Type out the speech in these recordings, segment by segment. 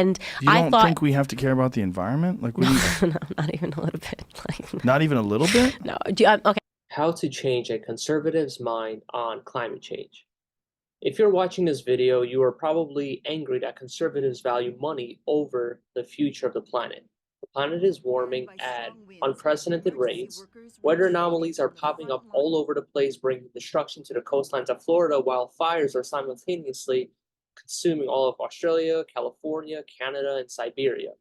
And You I don't thought, think we have to care about the environment? Like, what no, do you, no, not even a little bit. Like, not even a little bit? no. Okay. How to change a conservative's mind on climate change. If you're watching this video, you are probably angry that conservatives value money over the future of the planet. The planet is warming at unprecedented rates. Weather anomalies are popping up all over the place, bringing destruction to the coastlines of Florida, while fires are simultaneously consuming all of Australia, California, Canada, and Siberia.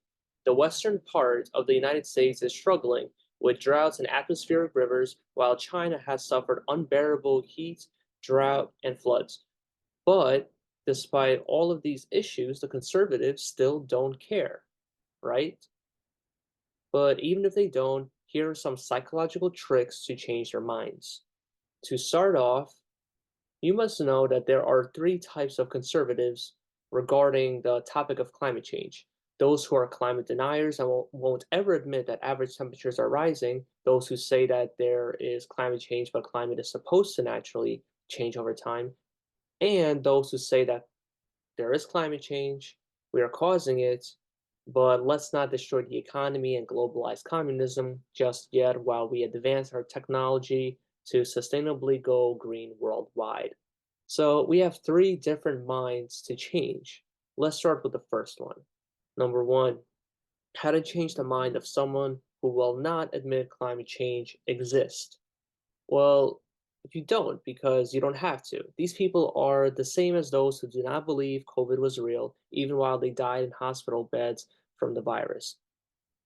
The western part of the United States is struggling with droughts and atmospheric rivers, while China has suffered unbearable heat, drought, and floods. But despite all of these issues, the conservatives still don't care, right? But even if they don't, here are some psychological tricks to change their minds. To start off, you must know that there are three types of conservatives regarding the topic of climate change. Those who are climate deniers and won't ever admit that average temperatures are rising, those who say that there is climate change, but climate is supposed to naturally change over time, and those who say that there is climate change, we are causing it, but let's not destroy the economy and globalize communism just yet while we advance our technology to sustainably go green worldwide. So we have three different minds to change. Let's start with the first one. Number one, how to change the mind of someone who will not admit climate change exists. Well, if you don't, because you don't have to. These people are the same as those who do not believe COVID was real, even while they died in hospital beds from the virus.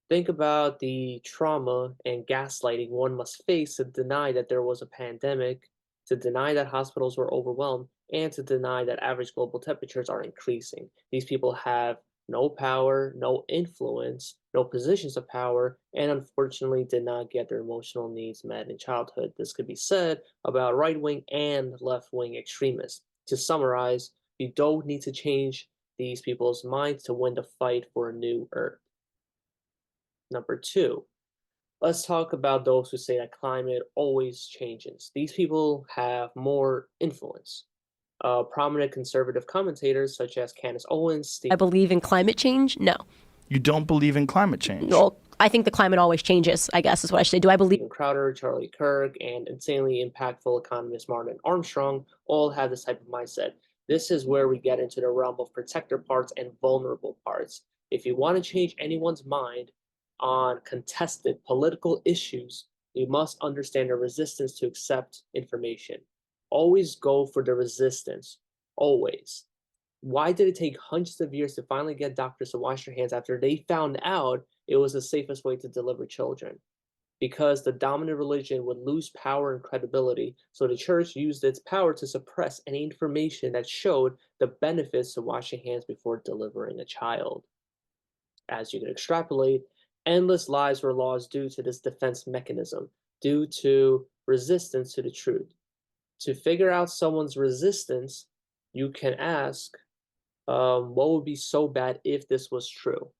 Think about the trauma and gaslighting one must face to deny that there was a pandemic, to deny that hospitals were overwhelmed, and to deny that average global temperatures are increasing. These people have no power, no influence, no positions of power, and unfortunately did not get their emotional needs met in childhood. This could be said about right wing and left wing extremists. To summarize, you don't need to change these people's minds to win the fight for a new earth. Number two, let's talk about those who say that climate always changes. These people have more influence. Prominent conservative commentators such as Candace Owens, I believe in climate change. No. You don't believe in climate change. Well, I think the climate always changes, I guess is what I should say. Do I believe? Steven Crowder, Charlie Kirk, and insanely impactful economist Martin Armstrong all have this type of mindset. This is where we get into the realm of protector parts and vulnerable parts. If you want to change anyone's mind on contested political issues, you must understand the resistance to accept information. Always go for the resistance. Always. Why did it take hundreds of years to finally get doctors to wash their hands after they found out it was the safest way to deliver children? Because the dominant religion would lose power and credibility, so the church used its power to suppress any information that showed the benefits to washing hands before delivering a child. As you can extrapolate, endless lies were lost due to this defense mechanism, due to resistance to the truth. To figure out someone's resistance, you can ask, what would be so bad if this was true?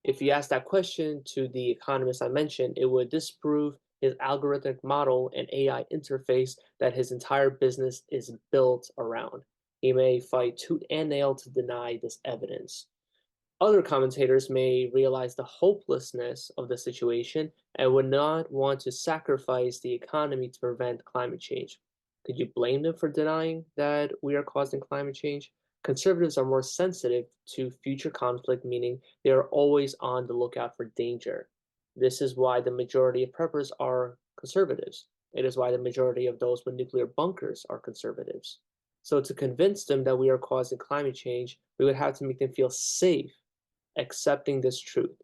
If you ask that question to the economist I mentioned, it would disprove his algorithmic model and AI interface that his entire business is built around. He may fight tooth and nail to deny this evidence. Other commentators may realize the hopelessness of the situation and would not want to sacrifice the economy to prevent climate change. Could you blame them for denying that we are causing climate change? Conservatives are more sensitive to future conflict, meaning they are always on the lookout for danger. This is why the majority of preppers are conservatives. It is why the majority of those with nuclear bunkers are conservatives. So to convince them that we are causing climate change, we would have to make them feel safe accepting this truth.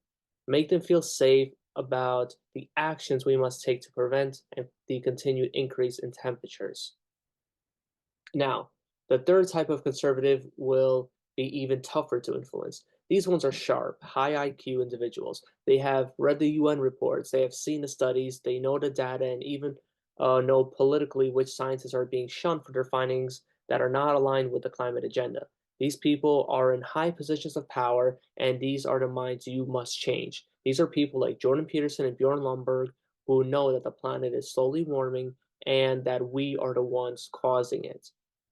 Make them feel safe about the actions we must take to prevent the continued increase in temperatures. Now, the third type of conservative will be even tougher to influence. These ones are sharp, high IQ individuals. They have read the UN reports, they have seen the studies, they know the data, and even know politically which scientists are being shunned for their findings that are not aligned with the climate agenda. These people are in high positions of power, and these are the minds you must change. These are people like Jordan Peterson and Bjorn Lomborg who know that the planet is slowly warming and that we are the ones causing it.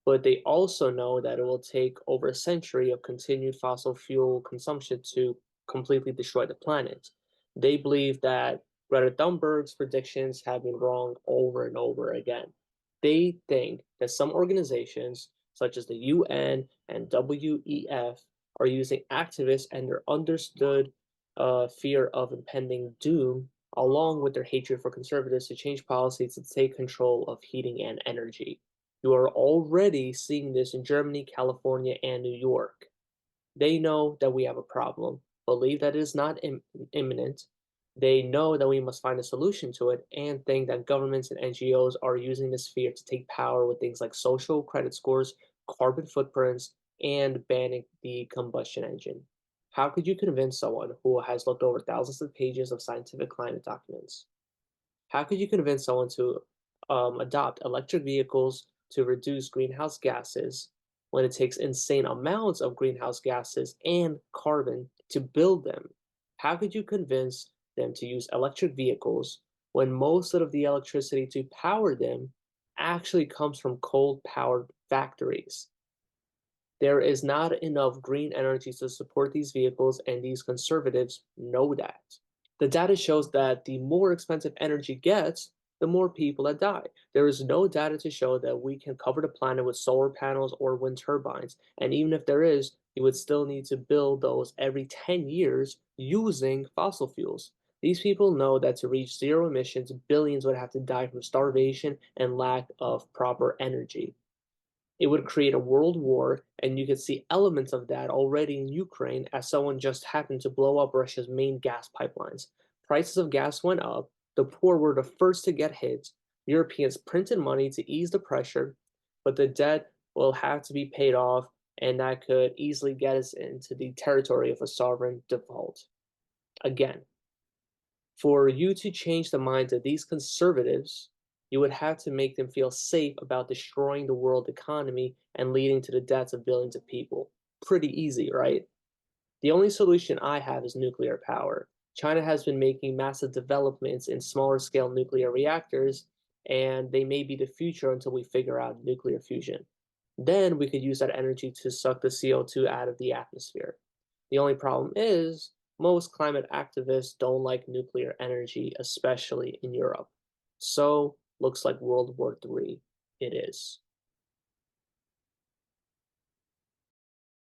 But they also know that it will take over a century of continued fossil fuel consumption to completely destroy the planet. They believe that Greta Thunberg's predictions have been wrong over and over again. They think that some organizations, such as the UN and WEF, are using activists and their understood fear of impending doom, along with their hatred for conservatives, to change policy to take control of heating and energy. You are already seeing this in Germany, California, and New York. They know that we have a problem, believe that it is not imminent. They know that we must find a solution to it, and think that governments and NGOs are using this fear to take power with things like social credit scores, carbon footprints, and banning the combustion engine. How could you convince someone who has looked over thousands of pages of scientific climate documents? How could you convince someone to adopt electric vehicles to reduce greenhouse gases when it takes insane amounts of greenhouse gases and carbon to build them? How could you convince them to use electric vehicles when most of the electricity to power them actually comes from coal-powered factories? There is not enough green energy to support these vehicles, and these conservatives know that. The data shows that the more expensive energy gets, the more people that die. There is no data to show that we can cover the planet with solar panels or wind turbines. And even if there is, you would still need to build those every 10 years using fossil fuels. These people know that to reach zero emissions, billions would have to die from starvation and lack of proper energy. It would create a world war, and you could see elements of that already in Ukraine, as someone just happened to blow up Russia's main gas pipelines. Prices of gas went up, the poor were the first to get hit, Europeans printed money to ease the pressure, but the debt will have to be paid off, and that could easily get us into the territory of a sovereign default. Again, for you to change the minds of these conservatives, you would have to make them feel safe about destroying the world economy and leading to the deaths of billions of people. Pretty easy, right? The only solution I have is nuclear power. China has been making massive developments in smaller scale nuclear reactors, and they may be the future until we figure out nuclear fusion. Then we could use that energy to suck the CO2 out of the atmosphere. The only problem is, most climate activists don't like nuclear energy, especially in Europe. So, looks like World War III it is.